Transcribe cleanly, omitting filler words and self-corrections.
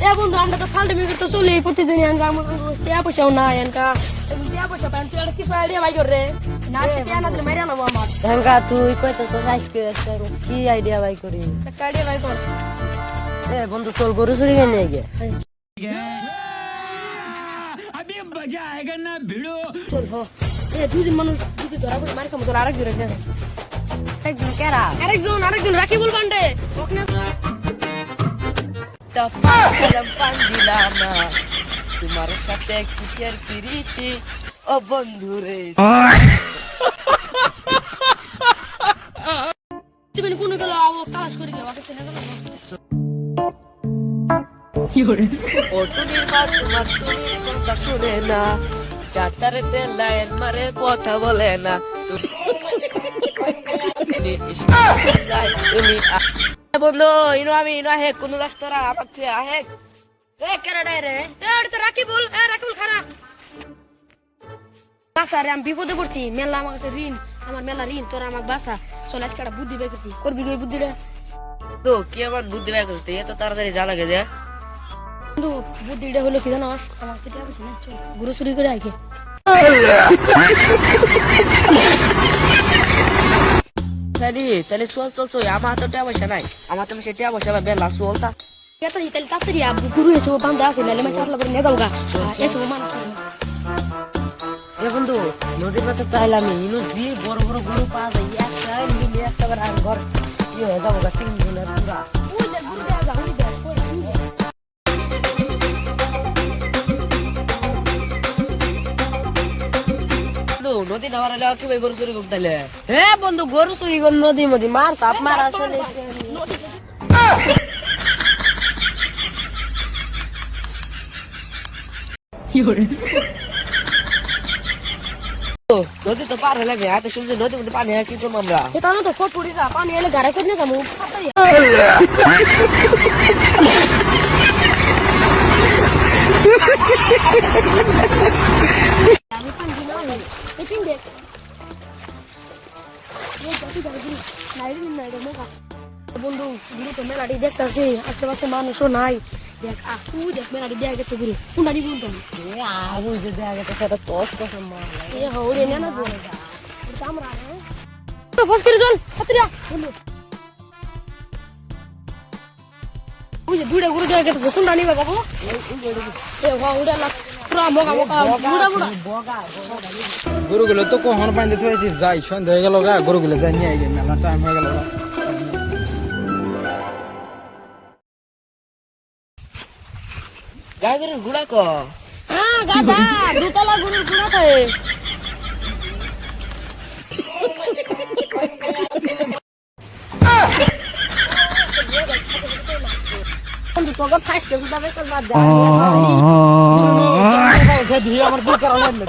এ বন্ধু আমরা তো ফালতু মিগর তো চলে প্রতিদিন আনকা আমার টিয়া পয়সাও নাই আনকা টিয়া পয়সা পান তুই আর কিছু আইডিয়া ভাই করে না টিয়া না দিলে মাইরা নেবো আমার হেঙ্কা তুই কইতেছ আজকে কি আইডিয়া বাই করি একটা আইডিয়া ভাই কর এ বন্ধু চল গরু চুরি নিয়ে গে अभी मजा आएगा ना भिड़ो চল হ এ দুদিন মানুষ যদি ধরা পড়ে মার খামো তোর আরেকজন রেখে একদম কেরা আরেকজন রাখি বল পান্ডে ওখানে পান দিলাম না তোমার সাথে কিসের প্রীতি ও বন্ধু রে তুমি কোন গেল কাজ করে গেল ওটা চেনা গেল ও তুমি তোমার তুমি কথা শুনে না চাটারেতে লাইন মারে কথা বলে না তুমি বন্ধু ইনো আমি ইনো হে কোন রাস্তারা আমাকে আহে এ কেরাডাই রে এ ওটা তো রাখি বল খারাপ বাসা রে আমি বিপদে পড়ছি মেলা আমার কাছে ঋণ আমার মেলা ঋণ তোরা আমার বাসা চল আজকে একটা বুদ্ধি বের করছি করবি কি বুদ্ধি রে তো কি আমার বুদ্ধি বের করতে এত তাড়াতাড়ি যা লাগে যে কিন্তু বুদ্ধিটা হলো কি জানো আমার সেটা আছে না চল গুরু চুরি করে আইকে তাহলে চল আমার তো টাকা পয়সা নাই আমার তো টাকা পয়সা বেলা চলতা কেতা হিতাল তাড়াতাড়ি আবু গুরু এসে বান্দা আছে নালে মা চারলা করে নেদাও গা এসে মানুষ এ বন্ধু নদীর পাশে চাইলাম ইনু জি বড় বড় গরু পাওয়া যায় একটা মিলে একটা বার ঘর কি হয়ে যাবো গা 3 দিনের পুরা ওই যে গুরু দেয়া যা ওই যে নদী নামার হলে কি ভাই গরু চুরি করতে হ্যাঁ বন্ধু গরু চুরি কর নদী মধ্যে মার সাপ মার আসলে নদী তো পার হলে হাতে শুনছি নদীর মধ্যে পানি কি করবো আমরা এটা না তো ফট পড়ি যা পানি এলে গাড়ি করে নিয়ে যাবো আমি পানি দিলাম এই কিন দেখ বন্ধু গুরু তো মেলাটি দেখতেছি আশেপাশে মানুষও নাই দেখ তুই দেখ মেলাটি দেখা গেছে গুরু কোনটা নিবি আবু যে দেখা গেছে সেটা তোর কথা মার এ হৌরে না না বলে আমরা তো ফোন করে চল হাতরিয়া বন্ধু ওই যে দুইটা গুরু দেখা গেছে কোনটা নিবে বাবু এ হৌরে লাগ পুরা মগা বুড়া গরুগুলো তো কখন পানি থইছি যাই সন্ধ্যা হয়ে গেল গা গরুগুলো যাই নিয়ে আইগে মেলা টাইম হয়ে গেল গাগের গুড়া ক হ্যাঁ গাদা দুতলা গুরুর গুড়া থাকে বন্ধু তোকে ফাইস কে সুদা বেসল বাদ দে আমার বুক করা লাগলো